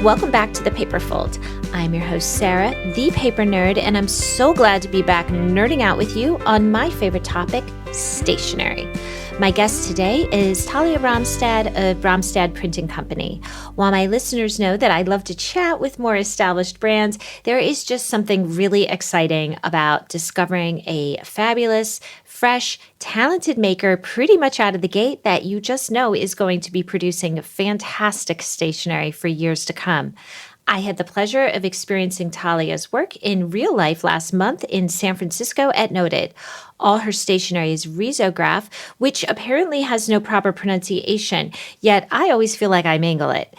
Welcome back to The Paper Fold. I'm your host, Sarah, the paper nerd, and I'm so glad to be back nerding out with you on my favorite topic, stationery. My guest today is Talia Bromstad of Bromstad Printing Co. While my listeners know that I love to chat with more established brands, there is just something really exciting about discovering a fabulous, fresh, talented maker pretty much out of the gate that you just know is going to be producing fantastic stationery for years to come. I had the pleasure of experiencing Talia's work in real life last month in San Francisco at Noted. All her stationery is risograph, which apparently has no proper pronunciation, yet I always feel like I mangle it.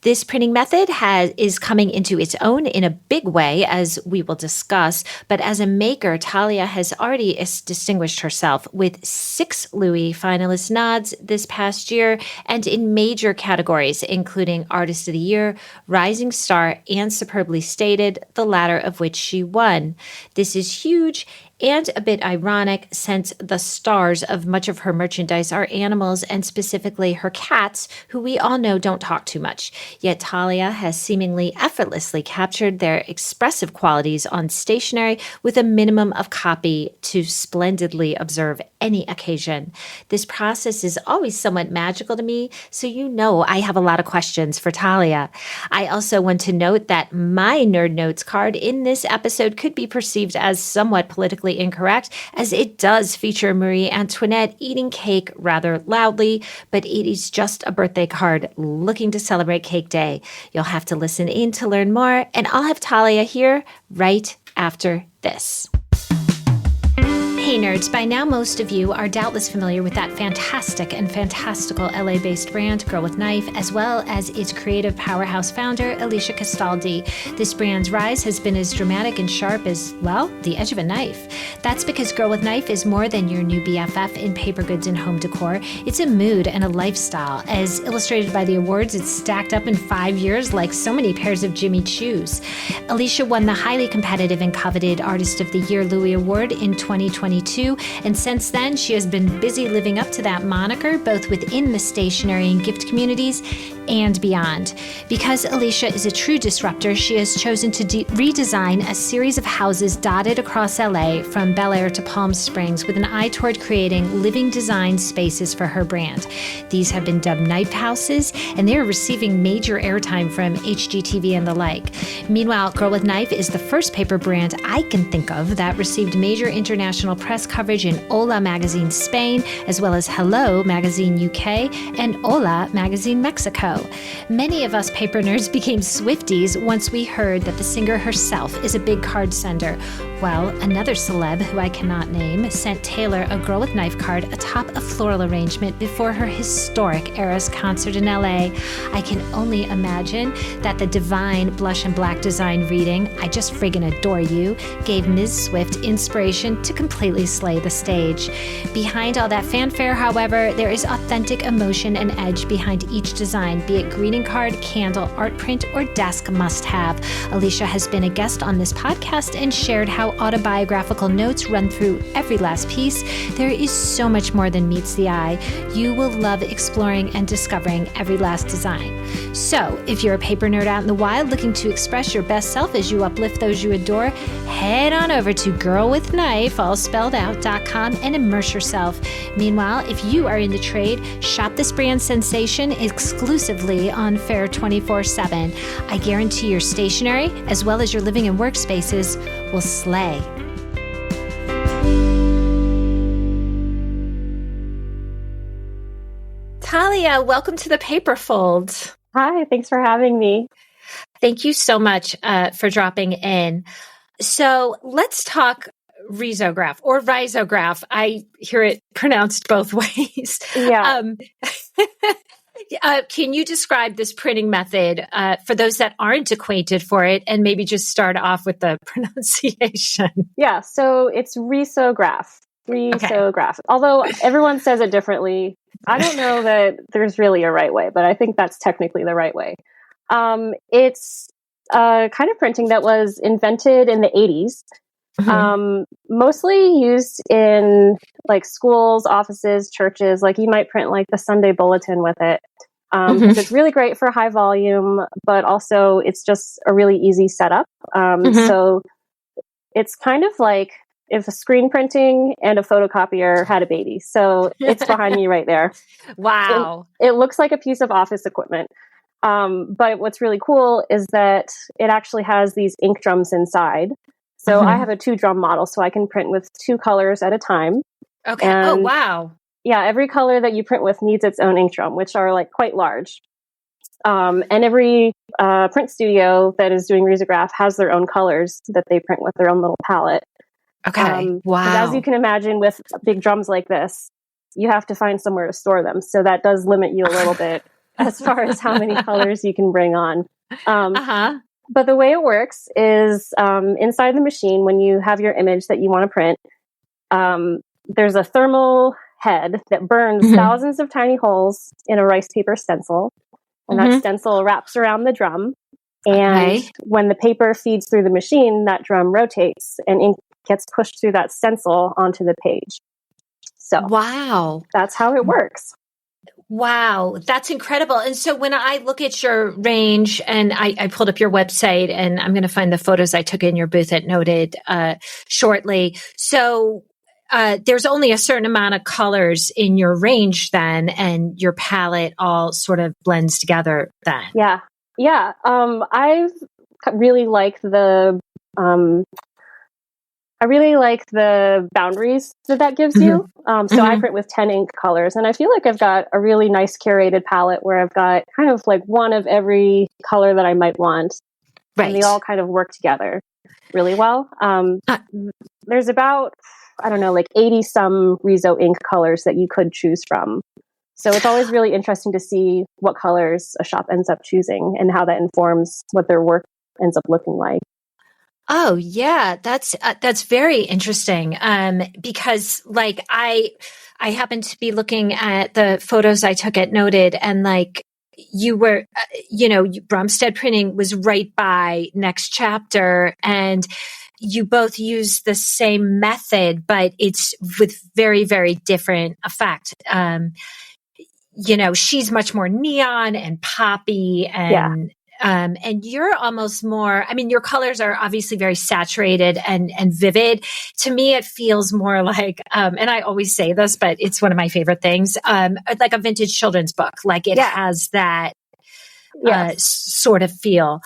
This printing method is coming into its own in a big way, as we will discuss, but as a maker, Talia has already distinguished herself with 6 Louie finalist nods this past year, and in major categories, including Artist of the Year, Rising Star, and Superbly Stated, the latter of which she won. This is huge and a bit ironic since the stars of much of her merchandise are animals, and specifically her cats, who we all know don't talk too much. Yet Talia has seemingly effortlessly captured their expressive qualities on stationery with a minimum of copy to splendidly observe any occasion. This process is always somewhat magical to me, so you know I have a lot of questions for Talia. I also want to note that my Nerd Notes card in this episode could be perceived as somewhat politically incorrect, as it does feature Marie Antoinette eating cake rather loudly, but it is just a birthday card looking to celebrate Cake Day. You'll have to listen in to learn more, and I'll have Talia here right after this. Hey nerds, by now most of you are doubtless familiar with that fantastic and fantastical LA-based brand, Girl with Knife, as well as its creative powerhouse founder, Alicia Castaldi. This brand's rise has been as dramatic and sharp as, well, the edge of a knife. That's because Girl with Knife is more than your new BFF in paper goods and home decor. It's a mood and a lifestyle. As illustrated by the awards, it's stacked up in 5 years like so many pairs of Jimmy Choos. Alicia won the highly competitive and coveted Artist of the Year Louie Award in 2022, and since then she has been busy living up to that moniker both within the stationery and gift communities and beyond. Because Alicia is a true disruptor, she has chosen to redesign a series of houses dotted across LA from Bel Air to Palm Springs with an eye toward creating living design spaces for her brand. These have been dubbed knife houses, and they are receiving major airtime from HGTV and the like. Meanwhile, Girl with Knife is the first paper brand I can think of that received major international press coverage in Hola magazine Spain, as well as Hello magazine UK and Hola magazine Mexico. Many of us paper nerds became Swifties once we heard that the singer herself is a big card sender. Well, another celeb, who I cannot name, sent Taylor a Girl with Knife card atop a floral arrangement before her historic Eras concert in LA. I can only imagine that the divine blush and black design reading, I Just Friggin' Adore You, gave Ms. Swift inspiration to completely slay the stage. Behind all that fanfare, however, there is authentic emotion and edge behind each design, be it greeting card, candle, art print, or desk must-have. Alicia has been a guest on this podcast and shared how autobiographical notes run through every last piece. There is so much more than meets the eye. You will love exploring and discovering every last design. So, if you're a paper nerd out in the wild looking to express your best self as you uplift those you adore, head on over to girlwithknife.com and immerse yourself. Meanwhile, if you are in the trade, shop this brand sensation exclusively on Fair 24/7. I guarantee your stationery, as well as your living and workspaces, will slay. Talia, welcome to the Paper Fold. Hi, thanks for having me. Thank you so much for dropping in. So let's talk risograph or risograph. I hear it pronounced both ways. Yeah. Can you describe this printing method for those that aren't acquainted for it, and maybe just start off with the pronunciation? Yeah, so it's risograph. Risograph. Okay. Although everyone says it differently. I don't know that there's really a right way, but I think that's technically the right way. It's a kind of printing that was invented in the 80s. Mm-hmm. Mostly used in like schools, offices, churches. Like you might print like the Sunday bulletin with it. because it's really great for high volume, but also it's just a really easy setup. So it's kind of like if a screen printing and a photocopier had a baby. So it's behind me right there. Wow. It looks like a piece of office equipment. But what's really cool is that it actually has these ink drums inside. So I have a 2-drum model, so I can print with 2 colors at a time. Okay. And wow. Yeah, every color that you print with needs its own ink drum, which are like quite large. And every print studio that is doing risograph has their own colors that they print with their own little palette. Okay. Wow. As you can imagine, with big drums like this, you have to find somewhere to store them. So that does limit you a little bit as far as how many colors you can bring on. But the way it works is inside the machine, when you have your image that you want to print, there's a thermal head that burns thousands of tiny holes in a rice paper stencil. And that stencil wraps around the drum. And when the paper feeds through the machine, that drum rotates and ink gets pushed through that stencil onto the page. So wow, that's how it works. Wow, that's incredible. And so when I look at your range, and I pulled up your website, and I'm going to find the photos I took in your booth at Noted shortly. So there's only a certain amount of colors in your range then, and your palette all sort of blends together then. Yeah. I've really liked the boundaries that gives you. So I print with 10 ink colors, and I feel like I've got a really nice curated palette where I've got kind of like one of every color that I might want. Right. And they all kind of work together really well. There's about, I don't know, like 80 some Riso ink colors that you could choose from. So it's always really interesting to see what colors a shop ends up choosing and how that informs what their work ends up looking like. Oh yeah, that's very interesting. Because like I happened to be looking at the photos I took at Noted, and like you were, Bromstad Printing was right by Next Chapter, and you both use the same method, but it's with very, very different effect. She's much more neon and poppy, and and you're almost more, I mean, your colors are obviously very saturated and vivid. To me, it feels more like, and I always say this, but it's one of my favorite things, like a vintage children's book. Like it has that sort of feel.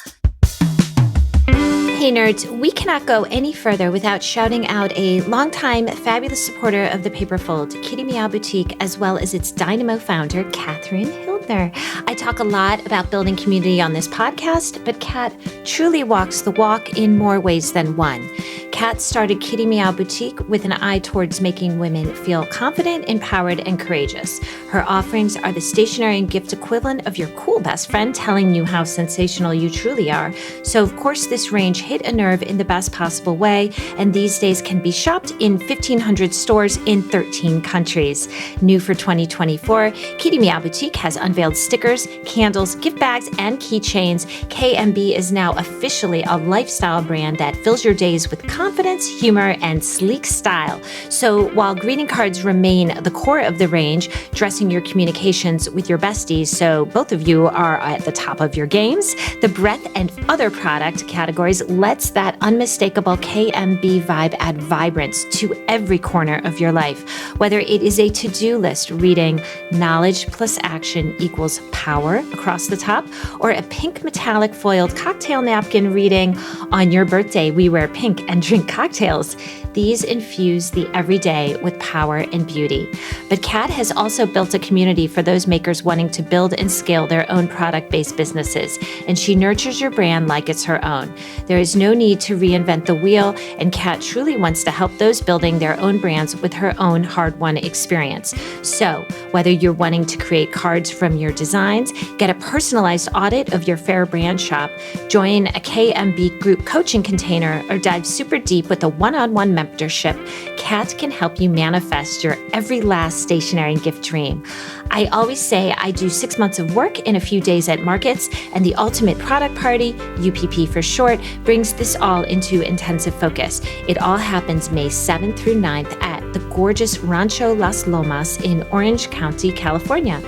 Hey nerds, we cannot go any further without shouting out a longtime fabulous supporter of the Paperfold, Kitty Meow Boutique, as well as its dynamo founder, Catherine Hildner. I talk a lot about building community on this podcast, but Kat truly walks the walk in more ways than one. Kat started Kitty Meow Boutique with an eye towards making women feel confident, empowered, and courageous. Her offerings are the stationery and gift equivalent of your cool best friend telling you how sensational you truly are. So, of course, this range hit a nerve in the best possible way, and these days can be shopped in 1,500 stores in 13 countries. New for 2024, Kitty Meow Boutique has unveiled stickers, candles, gift bags, and keychains. KMB is now officially a lifestyle brand that fills your days with confidence, humor, and sleek style. So while greeting cards remain the core of the range, dressing your communications with your besties so both of you are at the top of your games, the breadth and other product categories lets that unmistakable KMB vibe add vibrance to every corner of your life. Whether it is a to-do list reading knowledge plus action equals power across the top, or a pink metallic foiled cocktail napkin reading on your birthday we wear pink and drink cocktails. These infuse the everyday with power and beauty. But Kat has also built a community for those makers wanting to build and scale their own product-based businesses, and she nurtures your brand like it's her own. There is no need to reinvent the wheel, and Kat truly wants to help those building their own brands with her own hard-won experience. So, whether you're wanting to create cards from your designs, get a personalized audit of your fair brand shop, join a KMB group coaching container, or dive super deep with a one-on-one mentorship, Kat can help you manifest your every last stationery and gift dream. I always say I do 6 months of work in a few days at markets, and the Ultimate Product Party, UPP for short, brings this all into intensive focus. It all happens May 7th through 9th at the gorgeous Rancho Las Lomas in Orange County, California.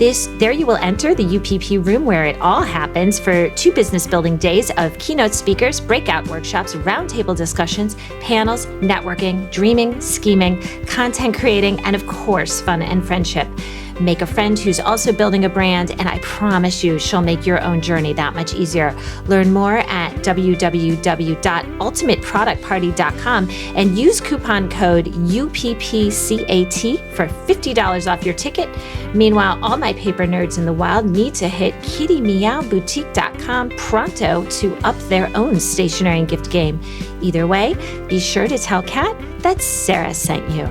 There you will enter the UPP room where it all happens for 2 business building days of keynote speakers, breakout workshops, roundtable discussions, panels, networking, dreaming, scheming, content creating, and of course, fun and friendship. Make a friend who's also building a brand, and I promise you she'll make your own journey that much easier. Learn more at www.ultimateproductparty.com and use coupon code UPPCAT for $50 off your ticket. Meanwhile, all my paper nerds in the wild need to hit kittymeowboutique.com pronto to up their own stationery and gift game. Either way, be sure to tell Kat that Sarah sent you.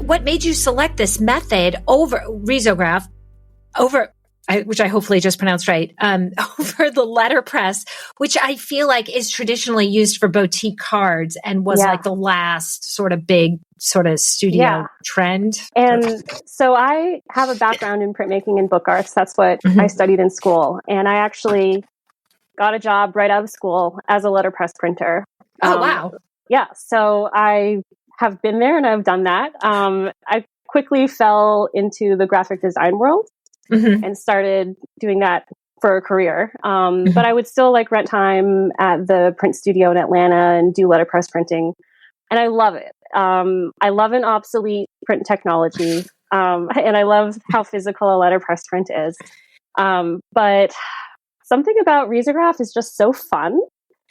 What made you select this method over risograph, which I hopefully just pronounced right, over the letterpress, which I feel like is traditionally used for boutique cards and was like the last sort of big sort of studio trend? And so I have a background in printmaking and book arts. That's what I studied in school. And I actually got a job right out of school as a letterpress printer. Oh, wow. Yeah. So I have been there and I've done that. I quickly fell into the graphic design world and started doing that for a career. But I would still like rent time at the print studio in Atlanta and do letterpress printing. And I love it. I love an obsolete print technology. And I love how physical a letterpress print is. But something about risograph is just so fun.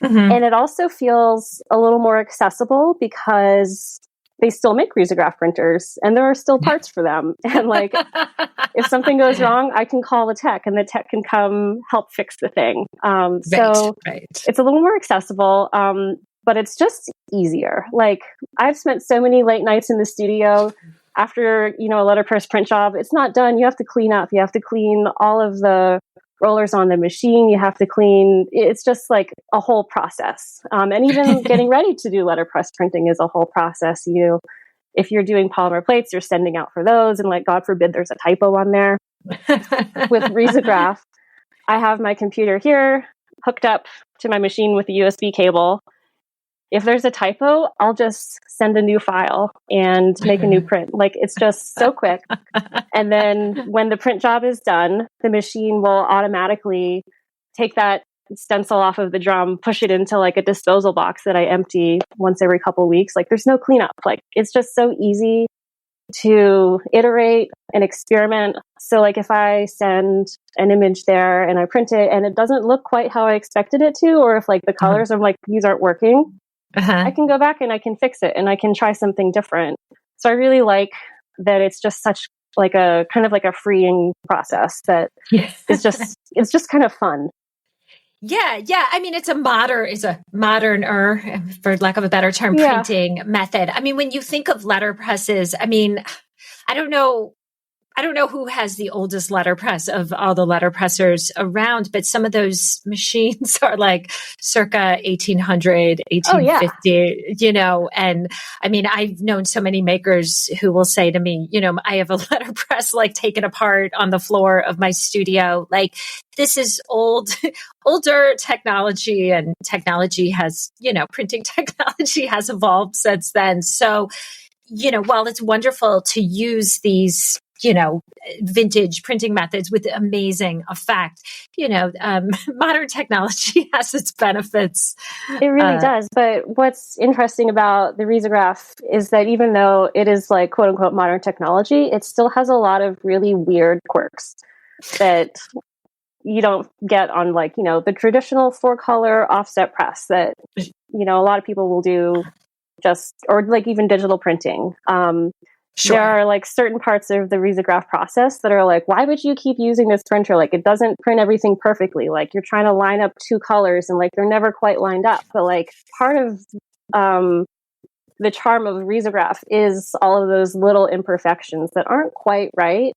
And it also feels a little more accessible because they still make risograph printers and there are still parts for them. And like, if something goes wrong, I can call the tech and the tech can come help fix the thing. So it's a little more accessible, but it's just easier. Like I've spent so many late nights in the studio after, a letterpress print job. It's not done. You have to clean up. You have to clean all of the rollers on the machine. You have to clean. It's just like a whole process. And even getting ready to do letterpress printing is a whole process. If you're doing polymer plates, you're sending out for those. And like, God forbid, there's a typo on there. With risograph, I have my computer here hooked up to my machine with a USB cable. If there's a typo, I'll just send a new file and make a new print. Like it's just so quick. And then when the print job is done, the machine will automatically take that stencil off of the drum, push it into like a disposal box that I empty once every couple of weeks. Like there's no cleanup. Like it's just so easy to iterate and experiment. So like if I send an image there and I print it and it doesn't look quite how I expected it to, or if like the colors, I'm like, these aren't working. I can go back and I can fix it and I can try something different. So I really like that it's just such like a kind of like a freeing process that it's just kind of fun. Yeah. I mean, it's a moderner, for lack of a better term, printing method. I mean, when you think of letterpresses, I mean, I don't know who has the oldest letterpress of all the letterpressers around, but some of those machines are like circa 1800, 1850, and I mean, I've known so many makers who will say to me, I have a letterpress like taken apart on the floor of my studio. Like this is older technology, and technology has, printing technology has evolved since then. So, while it's wonderful to use these vintage printing methods with amazing effect, modern technology has its benefits. It really does. But what's interesting about the risograph is that even though it is like quote unquote modern technology, it still has a lot of really weird quirks that you don't get on like, the traditional 4-color offset press that, a lot of people will do or like even digital printing. There are like certain parts of the risograph process that are like, why would you keep using this printer? Like it doesn't print everything perfectly. Like you're trying to line up 2 colors and like they're never quite lined up. But like part of the charm of risograph is all of those little imperfections that aren't quite right.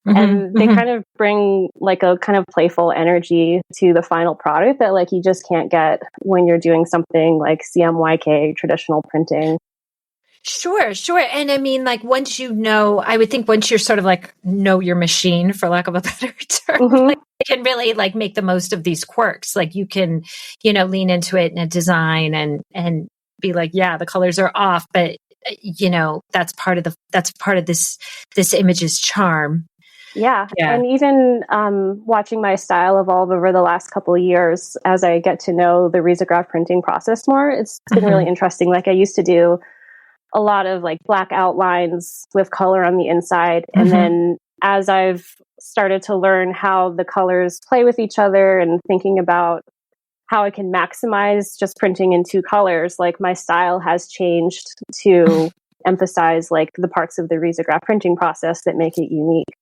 And they kind of bring like a kind of playful energy to the final product that like you just can't get when you're doing something like CMYK traditional printing. Sure, sure. And I mean, like, once you know, I would think once you're sort of like know your machine, for lack of a better term, Mm-hmm. like, you can really like make the most of these quirks. Like you can, lean into it in a design and be like, yeah, the colors are off, but that's part of this image's charm. Yeah. Yeah. And even watching my style evolve over the last couple of years as I get to know the risograph printing process more, it's been really interesting. Like I used to do a lot of like black outlines with color on the inside. And then as I've started to learn how the colors play with each other and thinking about how I can maximize just printing in two colors, like my style has changed to emphasize like the parts of the risograph printing process that make it unique.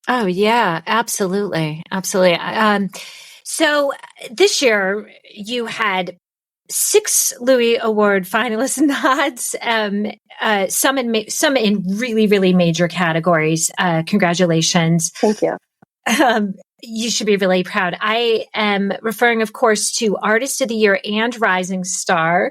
Oh yeah, absolutely. Absolutely. So this year you had 6 Louie Award finalist nods, some in really, really major categories. Congratulations. Thank you. You should be really proud. I am referring, of course, to Artist of the Year and Rising Star.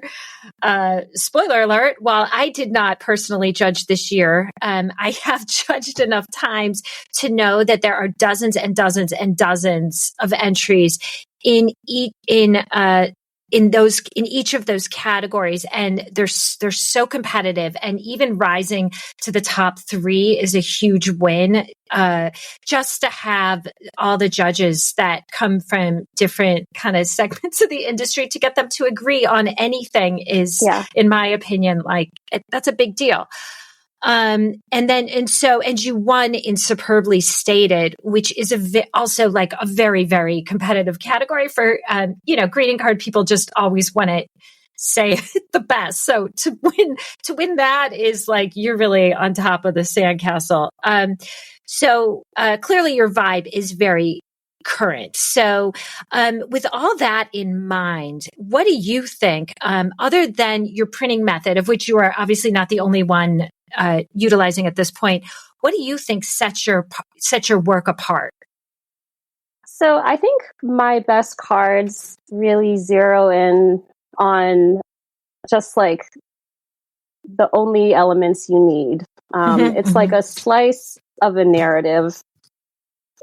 Spoiler alert, while I did not personally judge this year, I have judged enough times to know that there are dozens and dozens and dozens of entries in each of those categories, and they're so competitive, and even rising to the top 3 is a huge win. Just to have all the judges that come from different kind of segments of the industry to get them to agree on anything is, in my opinion, like that's a big deal. And you won in Superbly Stated, which is also like a very, very competitive category for, greeting card people just always want to say the best. So to win that is like, you're really on top of the sandcastle. So clearly your vibe is very current. So with all that in mind, what do you think, other than your printing method, of which you are obviously not the only one utilizing at this point, what do you think sets your work apart? So I think my best cards really zero in on just like the only elements you need. It's like a slice of a narrative.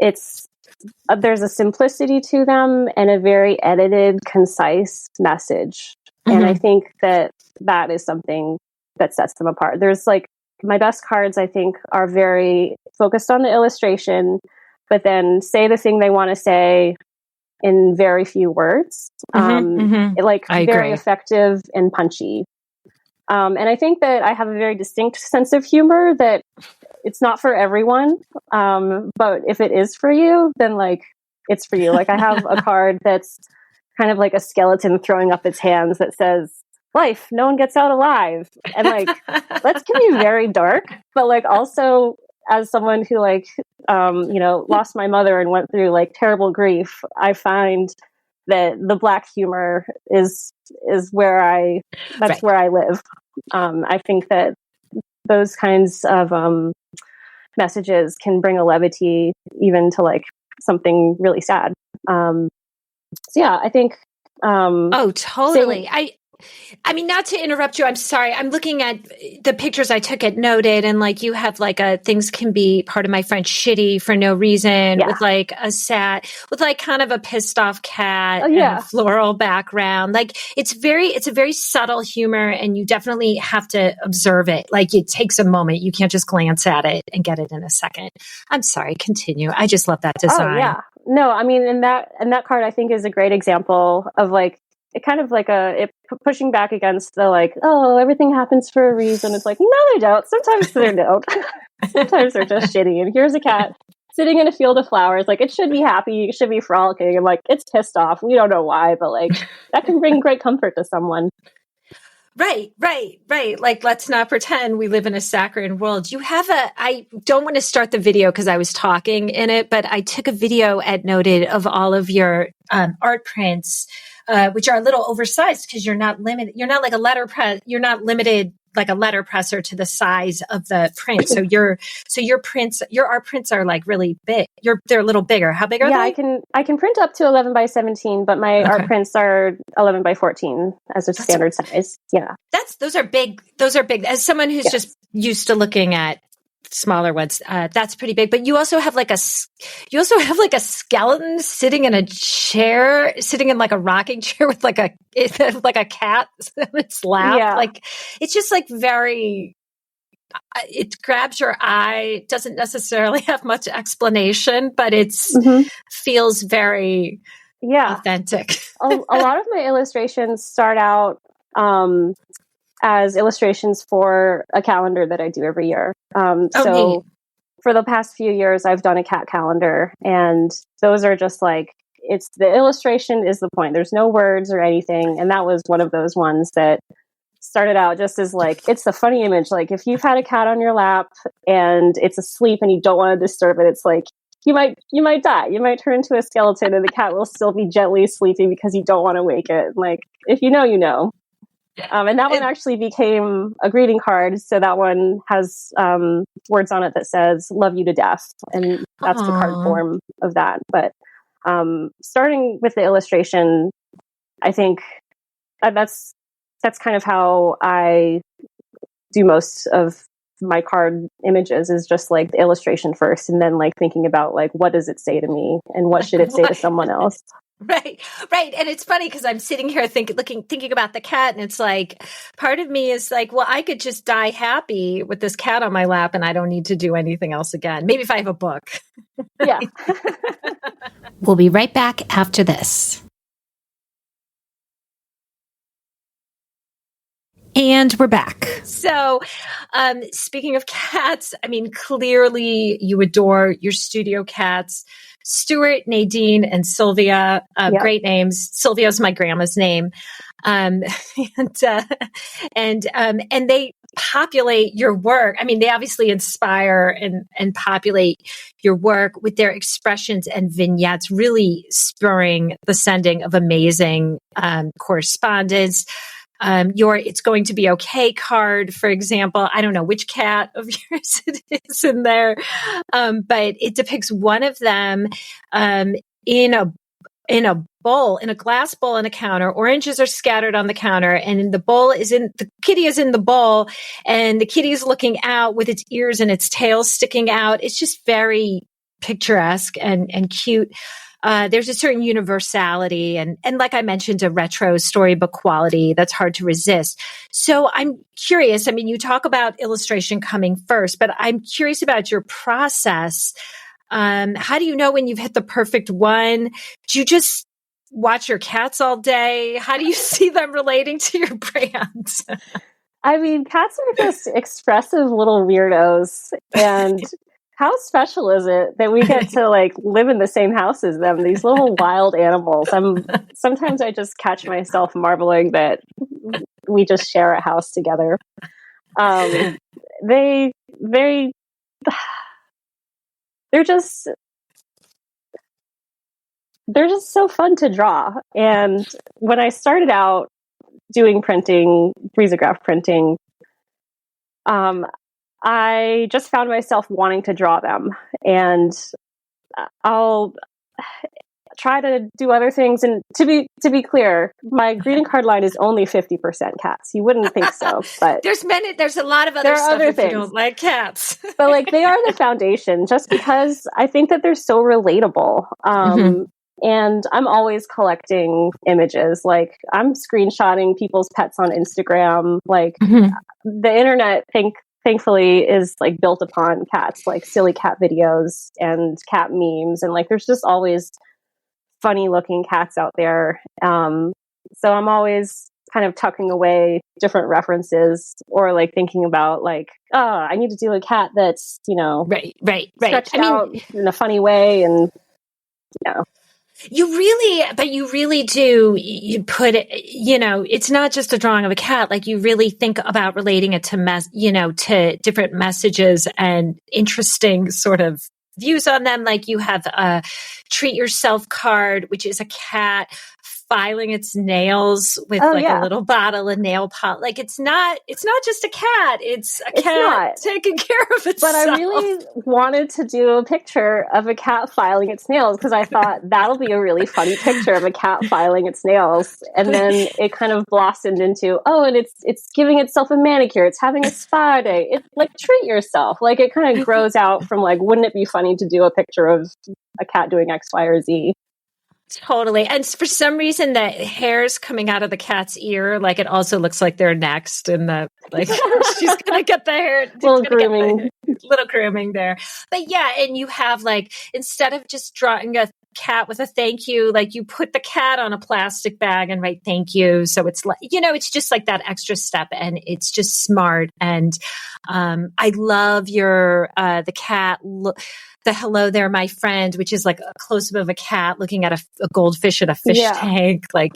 There's a simplicity to them and a very edited, concise message. And I think that is something that sets them apart. There's like, my best cards, I think, are very focused on the illustration, but then say the thing they want to say in very few words. Very effective and punchy. And I think that I have a very distinct sense of humor that it's not for everyone. But if it is for you, then like it's for you. Like I have a card that's kind of like a skeleton throwing up its hands that says, "Life, no one gets out alive." And like, that can be very dark, but like also as someone who like, lost my mother and went through like terrible grief, I find that the Black humor is where I live. I think that those kinds of messages can bring a levity even to like something really sad. I think. Oh, totally. I mean, not to interrupt you, I'm sorry. I'm looking at the pictures I took at Noted, and like you have like things can be, part of my French, shitty for no reason, with like with like kind of a pissed off cat and a floral background. Like it's a very subtle humor, and you definitely have to observe it. Like it takes a moment. You can't just glance at it and get it in a second. I'm sorry, continue. I just love that design. Oh, yeah. No, I mean, and that card I think is a great example of like, it kind of like pushing back against the like, oh, everything happens for a reason. It's like, no, they don't. Sometimes they don't. Sometimes they're just shitty. And here's a cat sitting in a field of flowers. Like it should be happy. It should be frolicking. And like, it's pissed off. We don't know why, but like that can bring great comfort to someone. Right. Like, let's not pretend we live in a saccharine world. You have I don't want to start the video because I was talking in it, but I took a video at Noted of all of your art prints, which are a little oversized because you're not limited. You're not like a letterpress. You're not limited like a letterpresser to the size of the print. So our prints are like really big. They're a little bigger. How big are they? I can print up to 11 by 17, but my art prints are 11 by 14 as a standard size. Yeah. Those are big. Those are big. As someone who's just used to looking at smaller ones, that's pretty big. But you also have like a skeleton sitting in a chair, sitting in like a rocking chair with like a cat in its lap. Yeah. Like it's just like very. It grabs your eye. Doesn't necessarily have much explanation, but feels very authentic. a lot of my illustrations start out as illustrations for a calendar that I do every year. So for the past few years, I've done a cat calendar, and those are just like, it's the illustration is the point. There's no words or anything. And that was one of those ones that started out just as like, it's a funny image. Like if you've had a cat on your lap and it's asleep and you don't want to disturb it, it's like, you might die. You might turn into a skeleton and the cat will still be gently sleeping because you don't want to wake it. Like if you know, you know. And that one actually became a greeting card. So that one has words on it that says, love you to death. And that's the card form of that. But starting with the illustration, I think that's kind of how I do most of my card images, is just like the illustration first. And then like thinking about like, what does it say to me and what should it say to someone else? Right. And it's funny because I'm sitting here thinking about the cat, and it's like, part of me is like, well, I could just die happy with this cat on my lap and I don't need to do anything else again. Maybe if I have a book. Yeah. We'll be right back after this. And we're back. So, speaking of cats, I mean, clearly you adore your studio cats. Stuart, Nadine, and Sylvia, great names. Sylvia's my grandma's name. And they populate your work. I mean, they obviously inspire and populate your work with their expressions and vignettes, really spurring the sending of amazing correspondence. Your It's Going to Be Okay card, for example. I don't know which cat of yours it is in there, but it depicts one of them in a bowl, in a glass bowl on a counter. Oranges are scattered on the counter, and the kitty is in the bowl, and the kitty is looking out with its ears and its tail sticking out. It's just very picturesque and cute. There's a certain universality and like I mentioned, a retro storybook quality that's hard to resist. So I'm curious, I mean, you talk about illustration coming first, but I'm curious about your process. How do you know when you've hit the perfect one? Do you just watch your cats all day? How do you see them relating to your brand? I mean, cats are just expressive little weirdos, and how special is it that we get to like live in the same house as them? These little wild animals. Sometimes I just catch myself marveling that we just share a house together. They're just so fun to draw. And when I started out doing printing, risograph printing, I just found myself wanting to draw them, and I'll try to do other things. And to be clear, my greeting card line is only 50% cats. You wouldn't think so, but there's a lot of other stuff if you don't like cats. But like they are the foundation, just because I think that they're so relatable. And I'm always collecting images. Like I'm screenshotting people's pets on Instagram. Like the internet, thankfully, is like built upon cats, like silly cat videos and cat memes, and like there's just always funny looking cats out there. So I'm always kind of tucking away different references, or like thinking about like, oh, I need to do a cat that's, right stretched out in a funny way, and You really do. You put it, it's not just a drawing of a cat. Like you really think about relating it to to different messages and interesting sort of views on them. Like you have a treat yourself card, which is a cat filing its nails with a little bottle of nail polish. Like it's not just a cat. It's a cat taking care of itself. But I really wanted to do a picture of a cat filing its nails because I thought that'll be a really funny picture of a cat filing its nails. And then it kind of blossomed into, and it's giving itself a manicure. It's having a spa day. It's like, treat yourself. Like it kind of grows out from like, wouldn't it be funny to do a picture of a cat doing X, Y, or Z? Totally. And for some reason, the hair's coming out of the cat's ear. Like it also looks like they're next in the, like, she's going to get the hair. Little grooming there. But yeah, and you have like, instead of just drawing a cat with a thank you, like you put the cat on a plastic bag and write thank you. So it's like, it's just like that extra step and it's just smart. And I love the cat the hello there, my friend, which is like a close-up of a cat looking at a goldfish in a fish tank. Like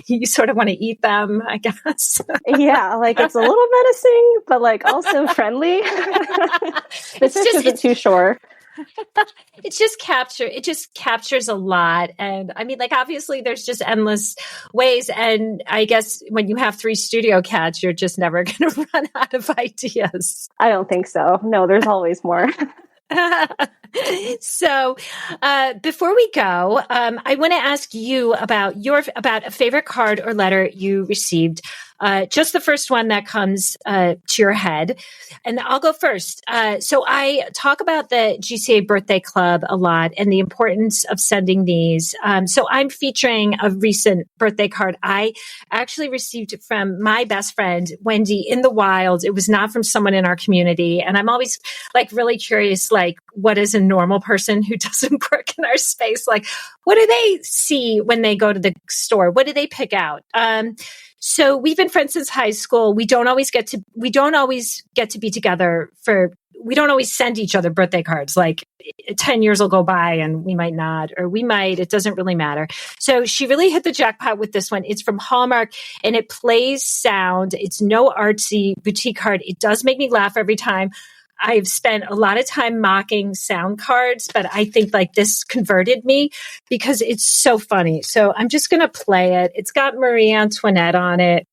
you sort of want to eat them, I guess. Yeah, like it's a little menacing, but like also friendly. The fish isn't too sure. It just captures a lot. And I mean, like, obviously there's just endless ways. And I guess when you have 3 studio cats, you're just never going to run out of ideas. I don't think so. No, there's always more. So, before we go, I want to ask you about a favorite card or letter you received. Just the first one that comes to your head. And I'll go first. So I talk about the GCA Birthday Club a lot and the importance of sending these. So I'm featuring a recent birthday card I actually received from my best friend, Wendy, in the wild. It was not from someone in our community. And I'm always like really curious, like, what is a normal person who doesn't work in our space? Like, what do they see when they go to the store? What do they pick out? So we've been friends since high school. We don't always get to be together we don't always send each other birthday cards. Like 10 years will go by and we might not, or we might, it doesn't really matter. So she really hit the jackpot with this one. It's from Hallmark and it plays sound. It's no artsy boutique card. It does make me laugh every time. I've spent a lot of time mocking sound cards, but I think like this converted me because it's so funny. So I'm just going to play it. It's got Marie Antoinette on it.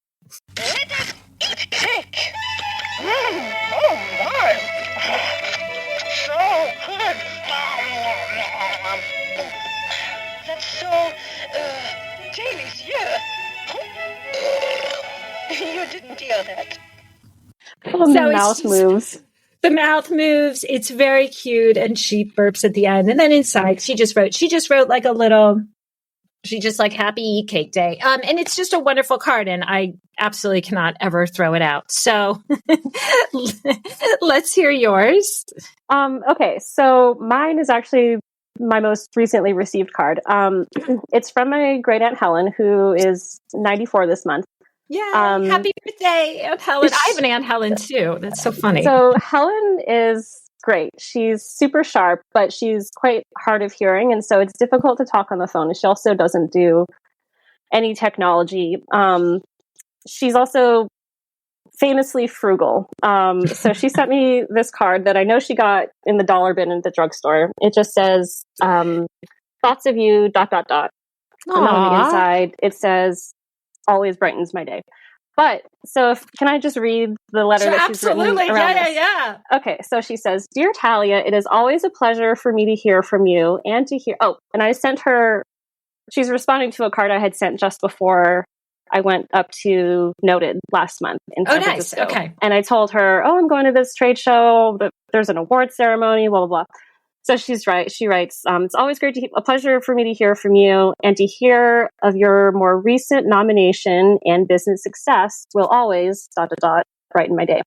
Let us eat cake. Oh my. So good. That's so delicious. You didn't hear that. Oh, the mouth moves. The mouth moves. It's very cute. And she burps at the end. And then inside, she just wrote like a little, she just like happy eat cake day. And it's just a wonderful card. And I absolutely cannot ever throw it out. So let's hear yours. Okay. So mine is actually my most recently received card. It's from my great aunt Helen, who is 94 this month. Yeah, happy birthday, Aunt Helen. I have an Aunt Helen too. That's so funny. So Helen is great. She's super sharp, but she's quite hard of hearing, and so it's difficult to talk on the phone. And she also doesn't do any technology. She's also famously frugal. So she sent me this card that I know she got in the dollar bin at the drugstore. It just says, "Thoughts of you, .. And then on the inside, it says, always brightens my day." But so can I just read the letter that she's written around this? Yeah. Okay, so she says, "Dear Talia, it is always a pleasure for me to hear from you and to hear." Oh, and I sent her. She's responding to a card I had sent just before I went up to Noted last month in San Francisco. Nice. Okay. And I told her, I'm going to this trade show, but there's an award ceremony, blah blah blah. So she's right. She writes, "It's always a pleasure for me to hear from you and to hear of your more recent nomination and business success will always ... brighten my day."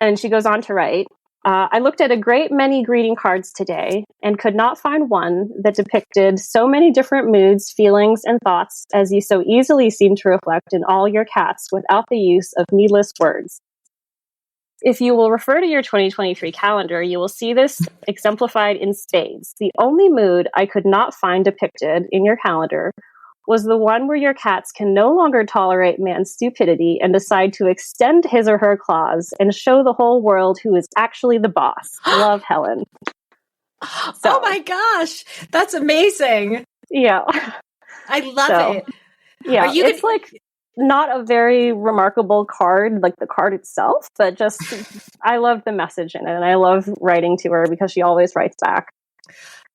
And she goes on to write, "I looked at a great many greeting cards today and could not find one that depicted so many different moods, feelings, and thoughts as you so easily seem to reflect in all your cats without the use of needless words. If you will refer to your 2023 calendar, you will see this exemplified in spades. The only mood I could not find depicted in your calendar was the one where your cats can no longer tolerate man's stupidity and decide to extend his or her claws and show the whole world who is actually the boss. Love, Helen." So, oh my gosh, that's amazing. Yeah. I love it. Yeah, it's like not a very remarkable card, like the card itself, but just I love the message in it, and I love writing to her because she always writes back.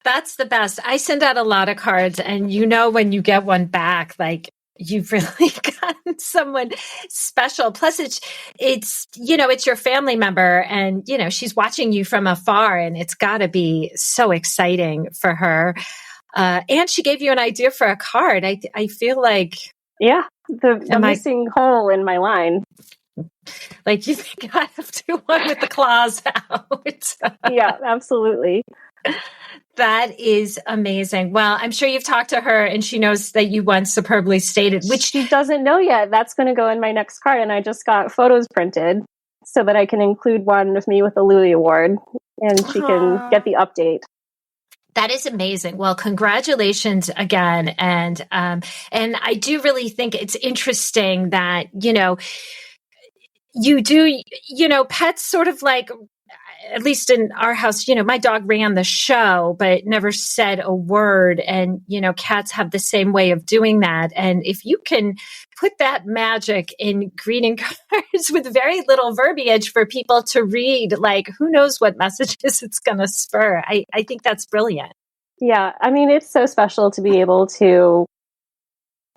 That's the best. I send out a lot of cards, and when you get one back, like you've really gotten someone special. Plus it's your family member, and she's watching you from afar, and it's got to be so exciting for her. And she gave you an idea for a card. I feel like the missing hole in my line. Like, you think I have to do one with the claws out? Yeah, absolutely. That is amazing. Well, I'm sure you've talked to her and she knows that you won Superbly Stated, which she doesn't know yet. That's going to go in my next card. And I just got photos printed so that I can include one of me with the Louie Award, and she can get the update. That is amazing. Well, congratulations again. And I do really think it's interesting that, you do, pets sort of like, at least in our house, my dog ran the show, but never said a word. And, cats have the same way of doing that. And if you can put that magic in greeting cards with very little verbiage for people to read, like, who knows what messages it's going to spur. I think that's brilliant. Yeah. I mean, it's so special to be able to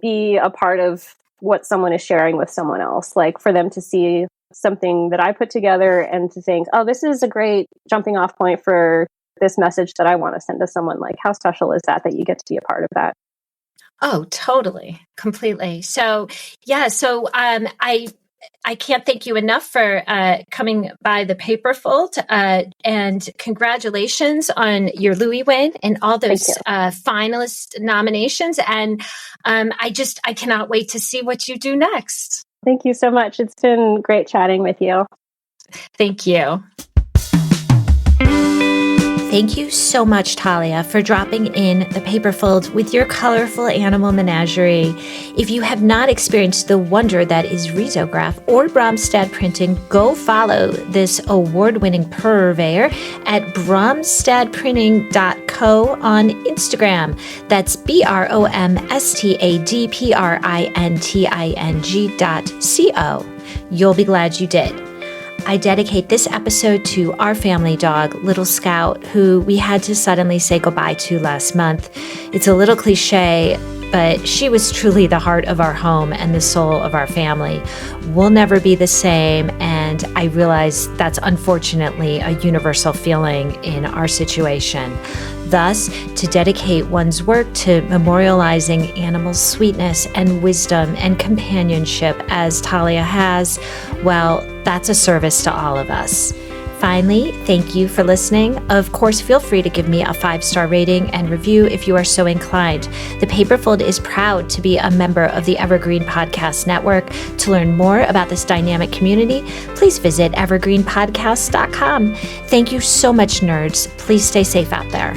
be a part of what someone is sharing with someone else, like for them to see something that I put together and to think, oh, this is a great jumping off point for this message that I want to send to someone. Like, how special is that you get to be a part of that? Oh, totally. Completely. So, yeah. So, I can't thank you enough for coming by the Paper Fold, and congratulations on your Louie win and all those finalist nominations. And I cannot wait to see what you do next. Thank you so much. It's been great chatting with you. Thank you. Thank you so much, Talia, for dropping in the Paper Fold with your colorful animal menagerie. If you have not experienced the wonder that is risograph or Bromstad printing, go follow this award-winning purveyor at bromstadprinting.co on Instagram. That's bromstadprinting.co. You'll be glad you did. I dedicate this episode to our family dog, Little Scout, who we had to suddenly say goodbye to last month. It's a little cliche, but she was truly the heart of our home and the soul of our family. We'll never be the same, and I realize that's unfortunately a universal feeling in our situation. Thus, to dedicate one's work to memorializing animals' sweetness and wisdom and companionship as Talia has, well, that's a service to all of us. Finally, thank you for listening. Of course, feel free to give me a 5-star rating and review if you are so inclined. The Paper Fold is proud to be a member of the Evergreen Podcast Network. To learn more about this dynamic community, please visit evergreenpodcast.com. Thank you so much, nerds. Please stay safe out there.